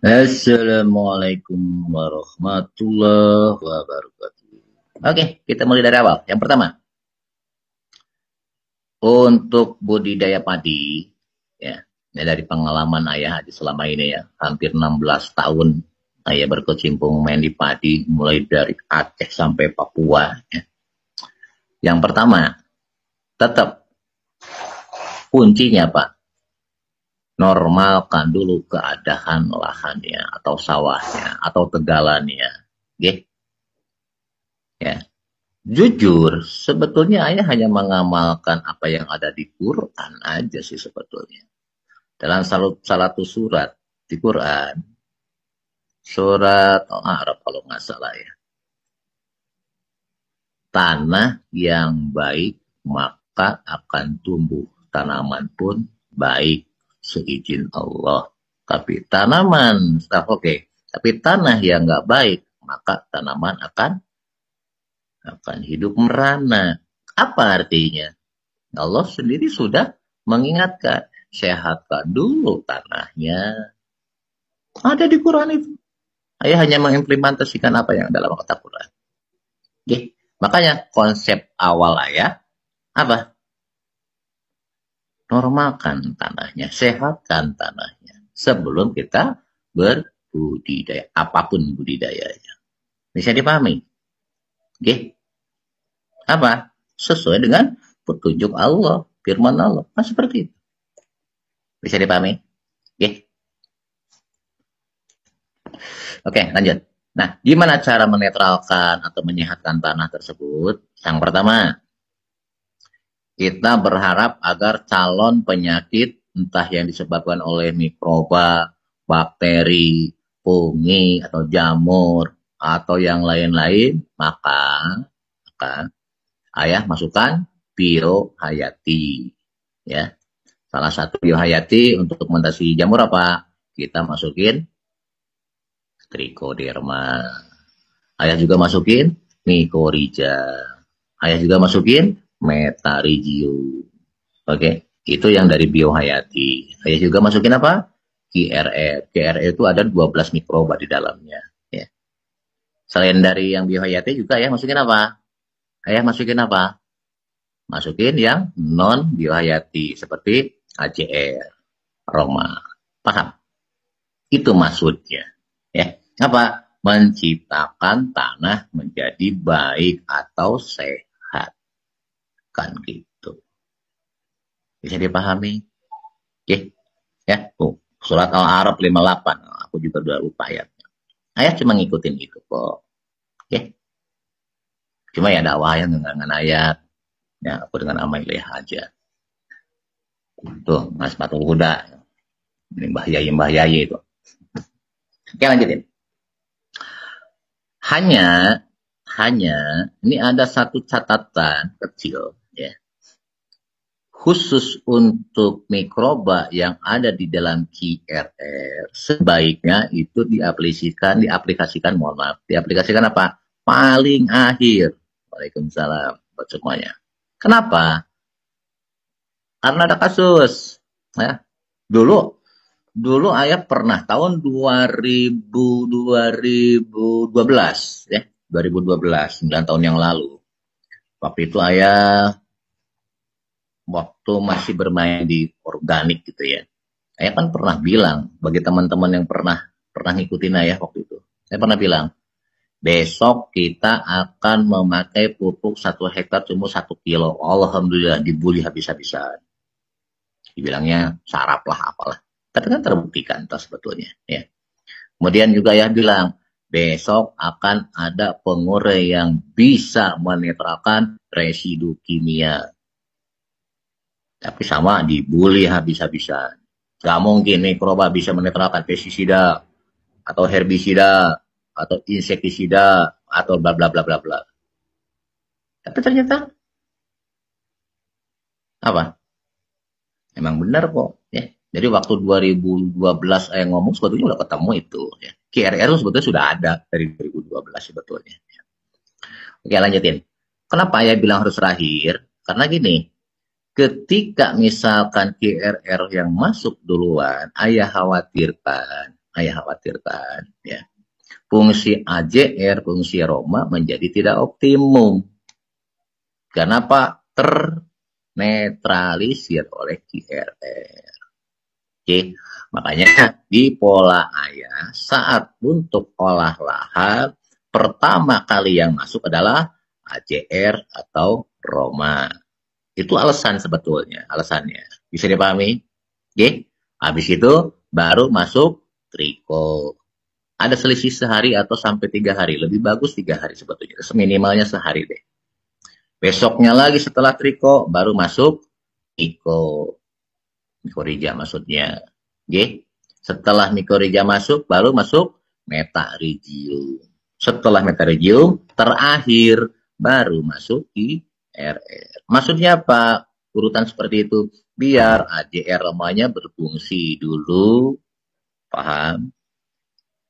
Assalamualaikum warahmatullahi wabarakatuh. Oke, kita mulai dari awal. Yang pertama, untuk budidaya padi, ya, dari pengalaman ayah selama ini ya, hampir 16 tahun ayah berkecimpung main di padi, mulai dari Aceh sampai Papua. Ya. Yang pertama, tetap kuncinya Pak, normalkan dulu keadaan lahannya atau sawahnya atau tegalannya. Oke? Ya. Jujur, sebetulnya ayah hanya mengamalkan apa yang ada di Quran aja sih sebetulnya. Dalam satu surat di Quran, surat Al-A'raf kalau nggak salah ya. Tanah yang baik maka akan tumbuh. Tanaman pun baik seizin Allah. Tapi tapi tanah yang nggak baik maka tanaman akan hidup merana. Apa artinya? Allah sendiri sudah mengingatkan, sehatkan dulu tanahnya. Ada di Quran itu. Ayah hanya mengimplementasikan apa yang dalam kata Quran. Oke. Makanya konsep awal ayah apa? Normalkan tanahnya, sehatkan tanahnya sebelum kita berbudidaya, apapun budidayanya. Bisa dipahami? Oke. Apa? Sesuai dengan petunjuk Allah, firman Allah. Nah, seperti itu. Bisa dipahami? Oke. Oke, lanjut. Nah, gimana cara menetralkan atau menyehatkan tanah tersebut? Yang pertama, kita berharap agar calon penyakit entah yang disebabkan oleh mikroba, bakteri, fungi, atau jamur, atau yang lain-lain, maka ayah masukkan biohayati. Ya. Salah satu biohayati untuk mengatasi jamur apa? Kita masukin trichoderma. Ayah juga masukin mycorrhiza. Ayah juga masukin metarhizium. Oke, itu yang dari biohayati. Ayah juga masukin apa? GRE. GRE itu ada 12 mikroba di dalamnya. Ya. Selain dari yang biohayati juga ayah masukin apa? Ayah masukin apa? Masukin yang non biohayati seperti ACR, Roma. Paham? Itu maksudnya. Ya. Apa? Menciptakan tanah menjadi baik atau sehat. Kan gitu. Bisa dipahami? Oke. Ya. Surat Al-A'raf 58. Aku juga udah lupa ayatnya. Ayat cuma ngikutin itu kok. Oke. Cuma ya dakwah yang dengan ayat. Ya, aku dengan amaliyah aja. Tuh, Mas Patul Huda. Ini Mbah Yai itu. Oke, lanjutin. Hanya ini ada satu catatan kecil ya. Khusus untuk mikroba yang ada di dalam QRR, sebaiknya itu diaplikasikan apa? Paling akhir. Waalaikumsalam buat semuanya. Kenapa? Karena ada kasus. Ya. Dulu ayah pernah tahun 2012 ya, 2012, 9 tahun yang lalu. Waktu itu ayah waktu masih bermain di organik gitu ya. Ayah kan pernah bilang bagi teman-teman yang pernah ngikutin ayah waktu itu. Saya pernah bilang, besok kita akan memakai pupuk 1 hektar cuma 1 kilo. Alhamdulillah dibully habis-habisan. Dibilangnya sarap lah apalah. Tapi kan terbuktikan toh sebetulnya ya. Kemudian juga ya bilang besok akan ada pengurai yang bisa menetralkan residu kimia. Tapi sama dibully habis-habisan. Gak mungkin mikroba bisa menetralkan pestisida atau herbisida atau insektisida atau bla bla bla bla bla. Tapi ternyata apa? Emang benar kok ya. Jadi waktu 2012 saya ngomong sebetulnya udah ketemu itu ya. QRR sebetulnya sudah ada dari 2012 sebetulnya. Oke, lanjutin. Kenapa ayah bilang harus terakhir? Karena gini, Ketika misalkan QRR yang masuk duluan, ayah khawatirkan ya. Fungsi AJR, fungsi Roma menjadi tidak optimum. Kenapa? Ternetralisir oleh QRR. Oke, makanya di pola ayah saat untuk olah lahan pertama kali yang masuk adalah AJR atau Roma. Itu alasan sebetulnya, alasannya. Bisa dipahami? Oke, habis itu baru masuk triko. Ada selisih sehari atau sampai 3 hari. Lebih bagus 3 hari sebetulnya. Minimalnya sehari deh. Besoknya lagi setelah triko baru masuk triko. Mikorija maksudnya. Oke. Setelah mikorija masuk, baru masuk metarigium. Setelah metarigium, terakhir baru masuk IRR. Maksudnya apa? Urutan seperti itu. Biar AJR lemahnya berfungsi dulu. Paham?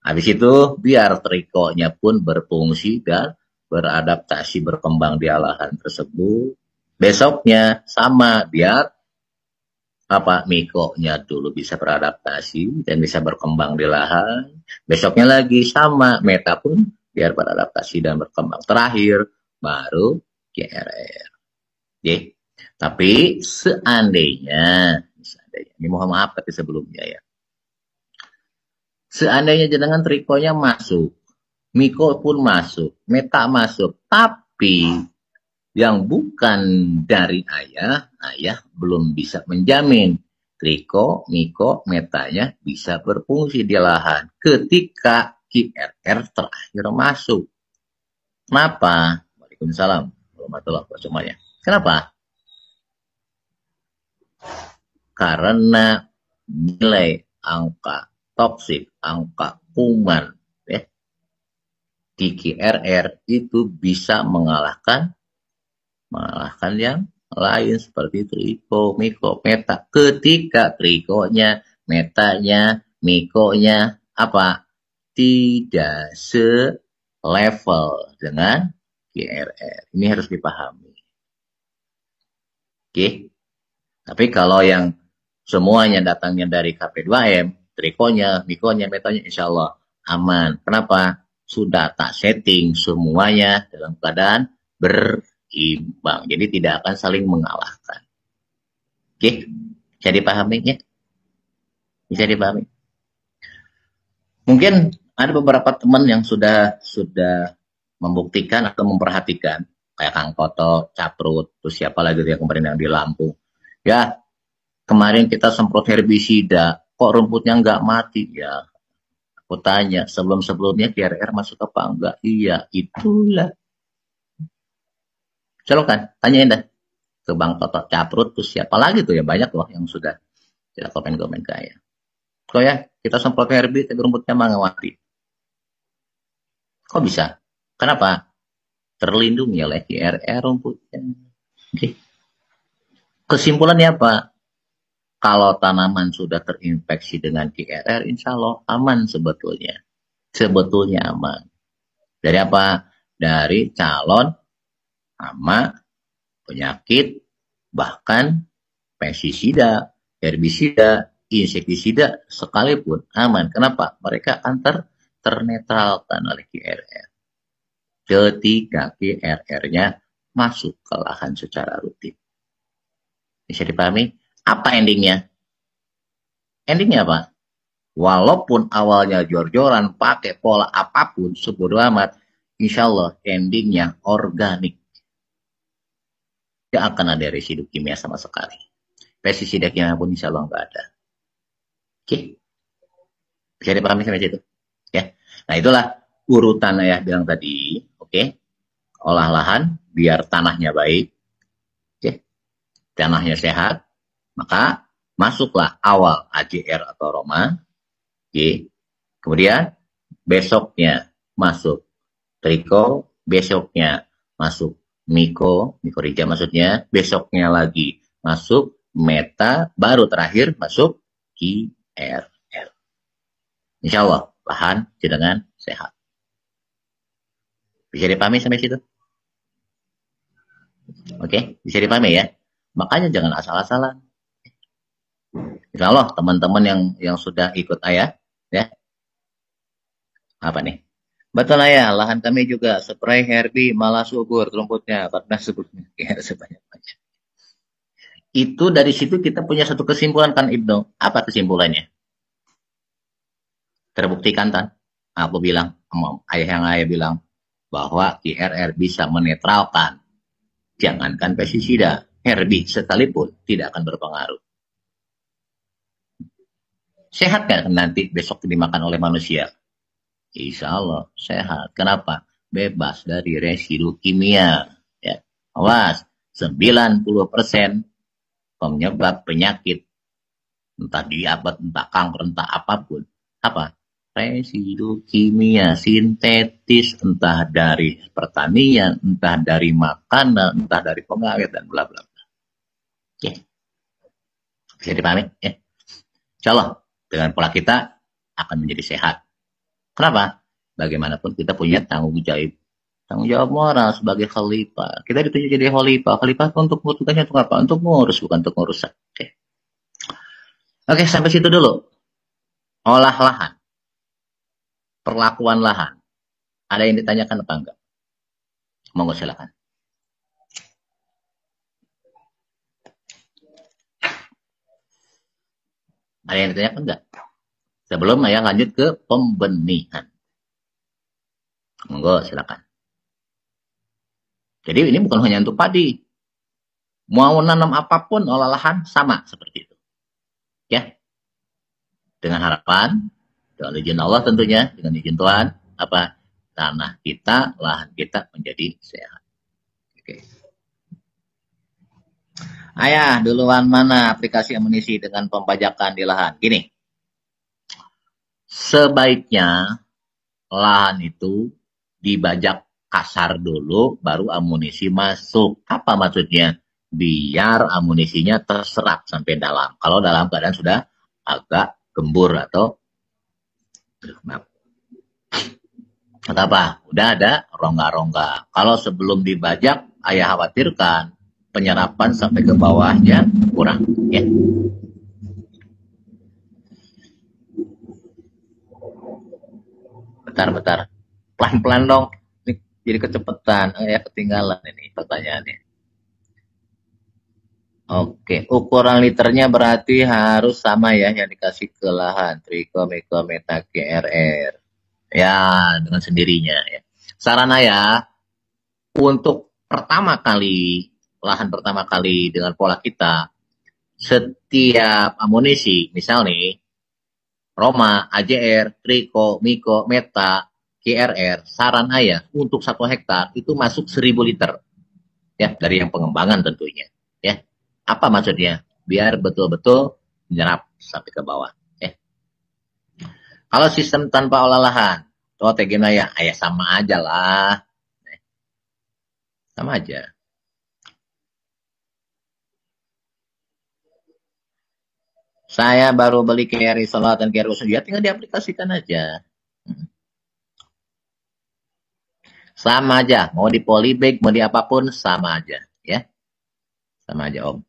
Habis itu, biar trikonya pun berfungsi dan beradaptasi berkembang di lahan tersebut. Besoknya sama, biar mikonya dulu bisa beradaptasi dan bisa berkembang di lahan. Besoknya lagi sama, meta pun biar beradaptasi dan berkembang. Terakhir baru GRR. Oke. Tapi seandainya ini mohon maaf tapi sebelumnya ya. Seandainya jenengan trikonya masuk, miko pun masuk, meta masuk, tapi yang bukan dari ayah belum bisa menjamin triko, miko, metanya bisa berfungsi di lahan ketika QRR terakhir masuk. Kenapa? Waalaikumsalam warahmatullahi wabarakatuh. Kenapa? Karena nilai angka toksik, angka kuman ya, di QRR itu bisa mengalahkan yang lain seperti triko, miko, meta. Ketika trikonya, metanya, mikonya tidak selevel dengan GRR. Ini harus dipahami. Oke. Tapi kalau yang semuanya datangnya dari KP2M, trikonya, mikonya, metanya, insya Allah aman. Kenapa? Sudah tak setting semuanya dalam keadaan imbang. Jadi tidak akan saling mengalahkan. Oke, bisa dipahami ya? Bisa dipahami. Mungkin ada beberapa teman yang sudah membuktikan atau memperhatikan kayak Kang Koto, Caprut, terus siapa lagi yang kemarin yang di Lampung. Ya, kemarin kita semprot herbisida, kok rumputnya nggak mati ya? Aku tanya, sebelum-sebelumnya QRR masuk apa enggak? Iya, itulah. Silakan, tanyain dah ke Bang Toto Caprut, terus siapa lagi tuh ya, banyak loh yang sudah tidak komen-komen kayak. Kok ya, kita semprot herbi tapi rumputnya mah nggak mati. Kok bisa? Kenapa? Terlindungi oleh QRR rumputnya. Oke. Kesimpulannya apa? Kalau tanaman sudah terinfeksi dengan QRR, insya Allah aman sebetulnya. Sebetulnya aman. Dari apa? Dari calon hama, penyakit, bahkan pestisida, herbisida, insektisida sekalipun aman. Kenapa? Mereka ternetralkan oleh QRR. Ketika QRR-nya masuk ke lahan secara rutin. Bisa dipahami? Apa endingnya? Endingnya apa? Walaupun awalnya jor-joran, pakai pola apapun, sebodoh amat, insya Allah endingnya organik. Tidak akan ada residu kimia sama sekali. Pestisida kimia pun insya Allah nggak ada. Oke? Bisa dipahami sampai situ? Ya. Nah itulah urutan ayah bilang tadi. Oke? Olah lahan biar tanahnya baik. Oke? Tanahnya sehat. Maka masuklah awal AJR atau Roma. Oke? Kemudian besoknya masuk triko. Besoknya masuk mikorija maksudnya, besoknya lagi masuk meta, baru terakhir masuk QRR. Insya Allah lahan jenengan sehat. Bisa dipahami sampai situ? Oke, bisa dipahami ya? Makanya jangan asal-asalan. Insya Allah teman-teman yang sudah ikut ayah, ya, apa nih? Betul ayah, lahan kami juga spray herbi malah subur rumputnya karena sebutnya ya, sebanyak-banyak. Itu dari situ kita punya satu kesimpulan kan Ibnu. Apa kesimpulannya? Terbuktikan kan? Aku bilang, ayah yang ayah bilang bahwa IRR bisa menetralkan, jangankan pestisida, herbi sekalipun tidak akan berpengaruh. Sehat kan nanti besok dimakan oleh manusia? Insya Allah sehat. Kenapa? Bebas dari residu kimia. Ya. Awas, 90% penyebab penyakit, entah diabetes, entah kanker, entah apapun. Apa? Residu kimia sintetis, entah dari pertanian, entah dari makanan, entah dari pengawet, dan bla bla bla. Ya. Bisa dipahami? Ya. Insya Allah, dengan pola kita akan menjadi sehat. Kenapa? Bagaimanapun kita punya tanggung jawab moral sebagai khalifah. Kita ditunjuk jadi khalifah. Khalifah untuk tugasnya untuk apa? Untuk ngurus, bukan untuk merusak. Oke, sampai situ dulu. Olah lahan. Perlakuan lahan. Ada yang ditanyakan apa enggak? Monggo silakan. Ada yang ditanyakan enggak? Sebelum saya lanjut ke pembenihan. Monggo silakan. Jadi ini bukan hanya untuk padi. Mau nanam apapun olah lahan sama seperti itu. Ya. Dengan harapan, dengan izin Allah tentunya, dengan izin Tuhan, apa? Tanah kita, lahan kita menjadi sehat. Oke. Ayah, duluan mana aplikasi amunisi dengan pembajakan di lahan? Gini. Sebaiknya lahan itu dibajak kasar dulu, baru amunisi masuk. Apa maksudnya? Biar amunisinya terserap sampai dalam. Kalau dalam keadaan sudah agak gembur atau apa? Udah ada rongga-rongga. Kalau sebelum dibajak, ayah khawatirkan penyerapan sampai ke bawahnya kurang. Ya. Bentar. Pelan-pelan dong. Ini jadi kecepatan. Ya ketinggalan ini pertanyaannya. Oke, ukuran liternya berarti harus sama ya yang dikasih ke lahan. Triko, Miko, Meta, GRR. Ya, dengan sendirinya ya. Saran ayah, untuk lahan pertama kali dengan pola kita, setiap amunisi, misal nih, Roma, AJR, Triko, Miko, Meta, GRR, saran ayah untuk 1 hektar itu masuk 1000 liter. Ya, dari yang pengembangan tentunya. Ya. Apa maksudnya? Biar betul-betul menyerap sampai ke bawah. Ya. Kalau sistem tanpa olah lahan, gimana ya? Ayah sama aja lah. Sama aja. Saya baru beli KRI Solar dan KRI Usul. Ya tinggal diaplikasikan aja. Sama aja. Mau di polybag, mau di apapun, sama aja. Ya. Sama aja, Om.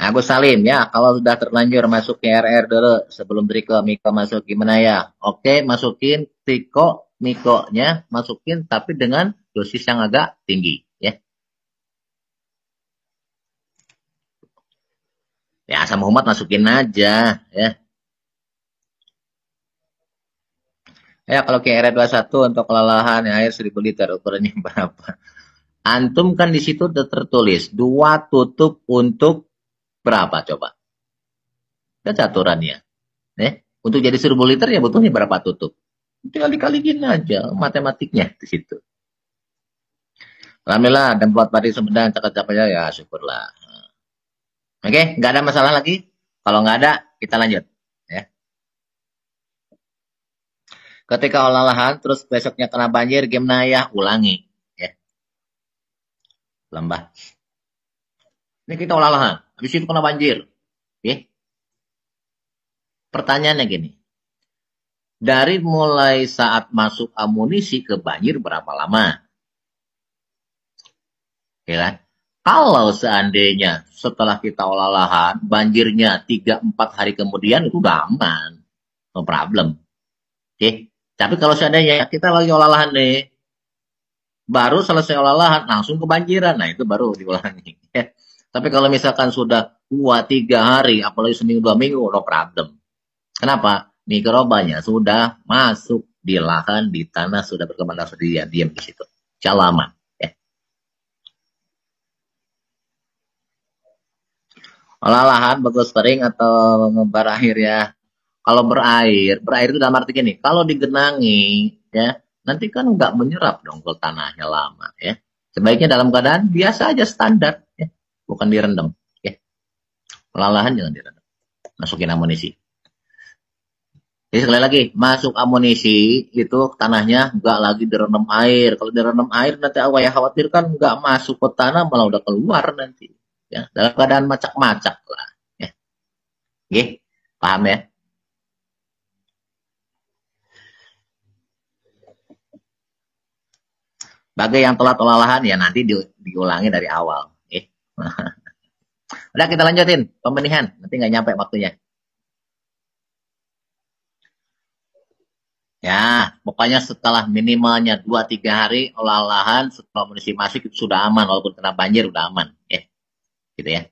Agus Salim, ya, kalau sudah terlanjur masuk KRR dulu, sebelum Triko, Miko masuk gimana ya? Oke, masukin Triko, Miko-nya, masukin, tapi dengan dosis yang agak tinggi, ya. Ya, sama umat masukin aja, ya. Ya, kalau KRR 21 untuk kelelahan air 1000 liter, ukurannya berapa? Antum kan di situ udah tertulis, 2 tutup untuk berapa coba? Itu aturannya. Untuk jadi 1000 liter ya butuhnya berapa tutup? Tinggal dikaliin aja matematiknya di situ. Alhamdulillah, dan buat padi Sumedang cakap-cakapnya ya syukurlah. Oke, nggak ada masalah lagi? Kalau nggak ada, kita lanjut. Ya. Ketika olah lahan, terus besoknya kena banjir, gimana ya? Ulangi. Ya. Lembah. Ini kita olah lahan, habis itu kena banjir. Ya. Pertanyaannya gini. Dari mulai saat masuk amunisi ke banjir berapa lama? ya kan? Kalau seandainya setelah kita olah lahan, banjirnya 3-4 hari kemudian itu udah aman, no problem. Oke, tapi kalau seandainya kita lagi olah lahan nih, baru selesai olah lahan langsung kebanjiran, nah itu baru diulangi. Tapi kalau misalkan sudah 2-3 hari, apalagi seminggu 2 minggu, no problem. Kenapa? Mikrobanya sudah masuk di lahan, di tanah, sudah berkembang sendiri, diam di situ. Insya aman. Ya. Olah lahan bagus kering atau berair ya? Kalau berair itu dalam arti gini, kalau digenangi, ya, nanti kan nggak menyerap dong ke tanahnya lama, ya. Sebaiknya dalam keadaan biasa aja standar, ya, bukan direndam, ya. Olah jangan direndam. Masukin amunisi. Jadi sekali lagi, masuk amunisi itu tanahnya nggak lagi direndam air. Kalau direndam air nanti awalnya khawatir kan nggak masuk ke tanah malah udah keluar nanti. Ya, dalam keadaan macak-macak lah. Ya. Oke, paham ya? Bagi yang telat olah lahan ya nanti diulangi dari awal. Udah kita lanjutin pembenihan, nanti nggak nyampe waktunya. Ya, pokoknya setelah minimalnya 2-3 hari olah lahan setelah munisi masuk itu sudah aman, walaupun kena banjir udah aman, ya, gitu ya.